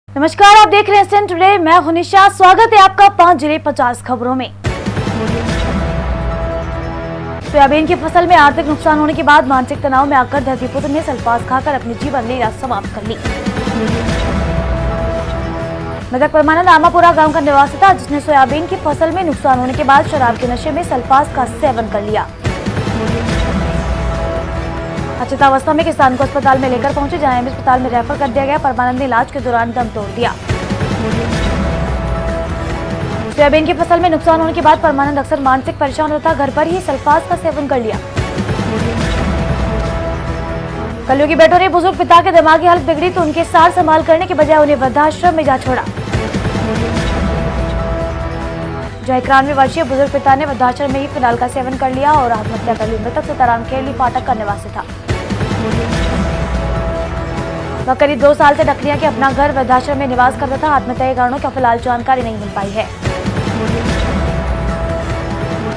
नमस्कार, आप देख रहे हैं एसएन टुडे। मैं हूं निशा। स्वागत है आपका 5 जिले 50 खबरों में। सोयाबीन की फसल में आर्थिक नुकसान होने के बाद मानसिक तनाव में आकर धरतीपुत्र ने सल्फास खाकर अपनी जीवन लीला समाप्त कर ली। मृतक परमानंद आमापुरा गांव का निवासी था, जिसने सोयाबीन की फसल में नुकसान होने के बाद शराब के नशे में सल्फास का सेवन कर लिया। अचेतावस्था में किसान को अस्पताल में लेकर पहुंचे, जहां एम्स अस्पताल में रेफर कर दिया गया। परमानंद ने इलाज के दौरान दम तोड़ दिया। सोयाबीन की फसल में नुकसान होने के बाद परमानंद अक्सर मानसिक परेशान होता, घर पर ही सल्फास का सेवन कर लिया। कलयुगी बेटों ने बुजुर्ग पिता के दिमागी हालत बिगड़ी तो उनके सार संभाल करने के बजाय उन्हें वृद्धाश्रम में जा छोड़ा। जहां 91 वर्षीय बुजुर्ग पिता ने वृद्धाश्रम में ही फिनाल का सेवन कर लिया और आत्महत्या कर ली। मृतक सीताराम केरली फाटक का निवासी था। वह करीब 2 साल से डकलिया के अपना घर वृद्धाश्रम में निवास करता था। आत्महत्या के कारणों की फिलहाल जानकारी नहीं मिल पाई है।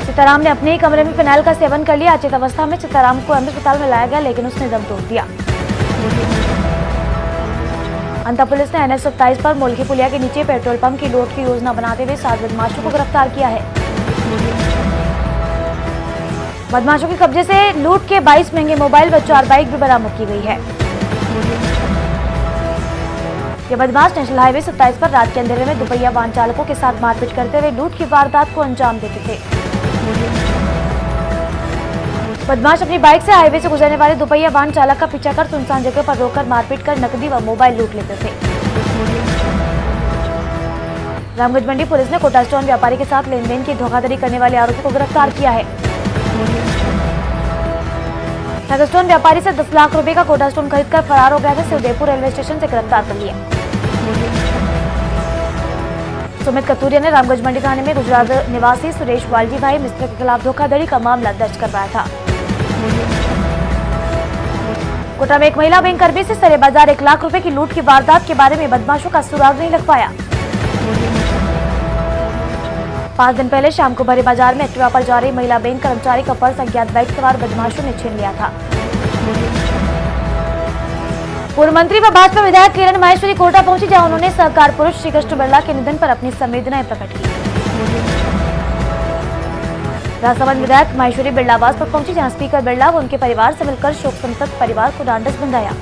सीताराम ने अपने ही कमरे में फिनाइल का सेवन कर लिया। अचेत अवस्था में सीताराम को एम्स अस्पताल में लाया गया, लेकिन उसने दम तोड़ दिया। अंता पुलिस ने NH 27 पर मोलकी पुलिया के नीचे पेट्रोल पंप की लूट की योजना बनाते हुए 7 बदमाशों को गिरफ्तार किया है। बदमाशों के कब्जे से लूट के 22 महंगे मोबाइल व 4 बाइक भी बरामद की गई है। ये बदमाश नेशनल हाईवे 27 पर रात के अंधेरे में दुपहिया वाहन चालकों के साथ मारपीट करते हुए लूट की वारदात को अंजाम देते थे। बदमाश अपनी बाइक से हाईवे से गुजरने वाले दुपहिया वाहन चालक का पीछा कर सुनसान जगह पर रोककर मारपीट कर नकदी व मोबाइल लूट लेते थे। रामगंज मंडी पुलिस ने कोटा स्टोन व्यापारी के साथ लेन देन की धोखाधड़ी करने वाले आरोपी को गिरफ्तार किया है। कोटा स्टोन व्यापारी से 10 लाख रुपए का कोटा स्टोन खरीदकर फरार हो गया था। उदयपुर रेलवे स्टेशन से गिरफ्तार कर लिया। सुमित कतूरिया ने रामगंज मंडी थाने में गुजरात निवासी सुरेश वालजी भाई मिस्त्री के खिलाफ धोखाधड़ी का मामला दर्ज करवाया था। कोटा में एक महिला बैंक कर्मी से सरे बाजार 1 लाख रुपए की लूट की वारदात के बारे में बदमाशों का सुराग नहीं लग पाया। 5 दिन पहले शाम को भरे बाजार में एक्टिवा पर जा रही महिला बैंक कर्मचारी का पर्स अज्ञात बाइक सवार बदमाशों ने छीन लिया था। पूर्व मंत्री व भाजपा विधायक किरण माहेश्वरी कोटा पहुंची, जहां उन्होंने सहकार पुरुष श्री कृष्ण बिरला के निधन पर अपनी संवेदनाएं प्रकट की। राजसमंद विधायक माहेश्वरी बिरलावास पर पहुंची, जहां स्पीकर बिरला व उनके परिवार से मिलकर शोक संतप्त परिवार को ढांढस बंधाया।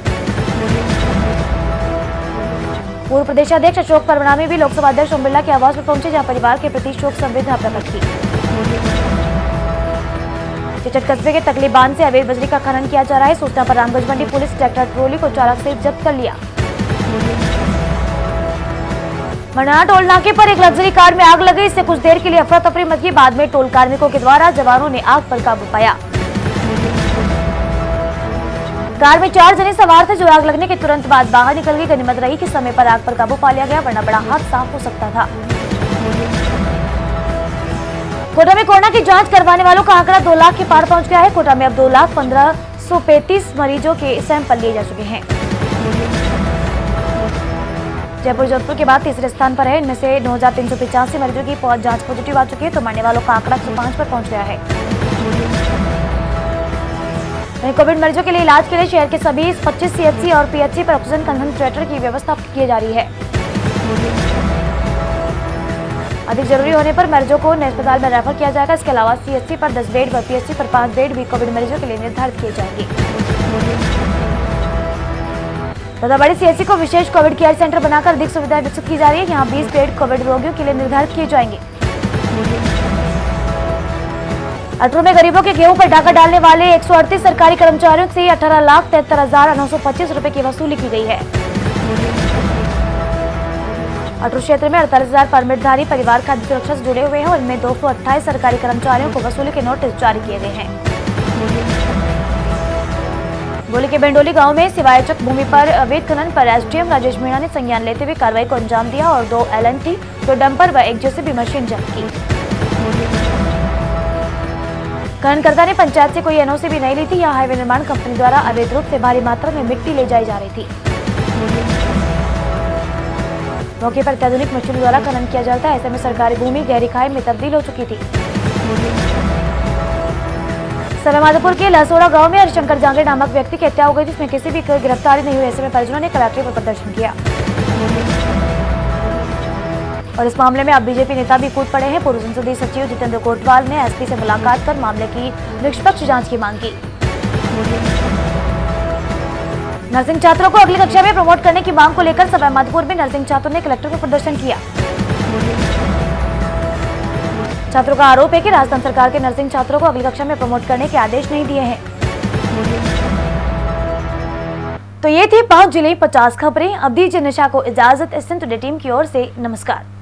पूर्व प्रदेशाध्यक्ष अशोक परवड़ा में भी लोकसभा अध्यक्ष ओम बिरला के आवास पर पहुंचे, जहां परिवार के प्रति शोक संवेदना प्रकट की। चिचट कस्बे के तकली बांध से अवैध बजरी का खनन किया जा रहा है। सूचना पर रामगंज मंडी पुलिस ट्रैक्टर ट्रॉली को चालक से जब्त कर लिया। मरना टोल नाके पर एक लग्जरी कार में आग लगी। इससे कुछ देर के लिए अफरा तफरी मची। बाद में टोल कार्मिकों के द्वारा जवानों ने आग पर काबू पाया। कार में 4 जने सवार थे, जो आग लगने के तुरंत बाद बाहर निकल गई। गनीमत रही कि समय पर आग पर काबू पा लिया गया, वरना बड़ा हादसा हो सकता था। कोटा में कोरोना की जांच करवाने वालों का आंकड़ा 2 लाख के पार पहुंच गया है। कोटा में अब 2,15,135 मरीजों के सैंपल लिए जा चुके हैं। जयपुर जोधपुर के बाद तीसरे स्थान पर है। इनमें से 9,385 मरीजों की जांच पॉजिटिव आ चुकी है, तो मरने वालों का आंकड़ा 105 पर पहुंच गया है। वहीं कोविड मरीजों के लिए इलाज के लिए शहर के सभी 25 CHC और PHC पर ऑक्सीजन कंसंट्रेटर की व्यवस्था की जा रही है। अधिक जरूरी होने पर मरीजों को नए अस्पताल में रेफर किया जाएगा। इसके अलावा CHC पर 10 बेड व PHC पर 5 बेड भी कोविड मरीजों के लिए निर्धारित किए जाएंगे। बड़ी CHC को विशेष कोविड केयर सेंटर बनाकर अधिक सुविधाएं विकसित की जा रही है। यहाँ 20 बेड कोविड रोगियों के लिए निर्धारित किए जाएंगे। अटरू में गरीबों के गेहूं पर डाका डालने वाले 138 सरकारी कर्मचारियों से 18,73,925 रुपए की वसूली की गई है। अटरू क्षेत्र में 48,000 परमिटधारी परिवार खाद्य सुरक्षा से जुड़े हुए हैं और इनमें 228 सरकारी कर्मचारियों को वसूली के नोटिस जारी किए गए हैं। गोली के बेंडोली गांव में सिवायचक भूमि पर अवैध खनन पर SDM राजेश मीणा ने संज्ञान लेते हुए कार्रवाई को अंजाम दिया और 2 LNT, 2 डंपर व 1 JCB मशीन जब्त की। खननकर्ता ने पंचायत से कोई NOC भी नहीं ली थी। यहाँ हाईवे निर्माण कंपनी द्वारा अवैध रूप से भारी मात्रा में मिट्टी ले जाई जा रही थी। मौके पर अत्याधुनिक मशीन द्वारा खनन किया जाता है। ऐसे में सरकारी भूमि गहरी खाई में तब्दील हो चुकी थी। सवाईमाधोपुर के लसोड़ा गांव में हरिशंकर जांगड़े नामक व्यक्ति की हत्या हो गई, जिसमें किसी भी गिरफ्तारी नहीं हुई। ऐसे में परिजनों ने कलेक्ट्रेट पर प्रदर्शन किया। और इस मामले में अब बीजेपी नेता भी कूद पड़े हैं। पूर्व संसदीय सचिव जितेंद्र कोतवाल ने एसपी से मुलाकात कर मामले की निष्पक्ष जांच की मांग की। नर्सिंग छात्रों को अगली कक्षा में प्रमोट करने की मांग को लेकर सवाईमाधोपुर में नर्सिंग छात्रों ने कलेक्टर को प्रदर्शन किया। छात्रों का आरोप है कि राजस्थान सरकार के नर्सिंग छात्रों को अगली कक्षा में प्रमोट करने के आदेश नहीं दिए हैं। तो ये थी 5 जिले 50 खबरें। अब दीजिए निशा को इजाजत। इस टुडे टीम की ओर से नमस्कार।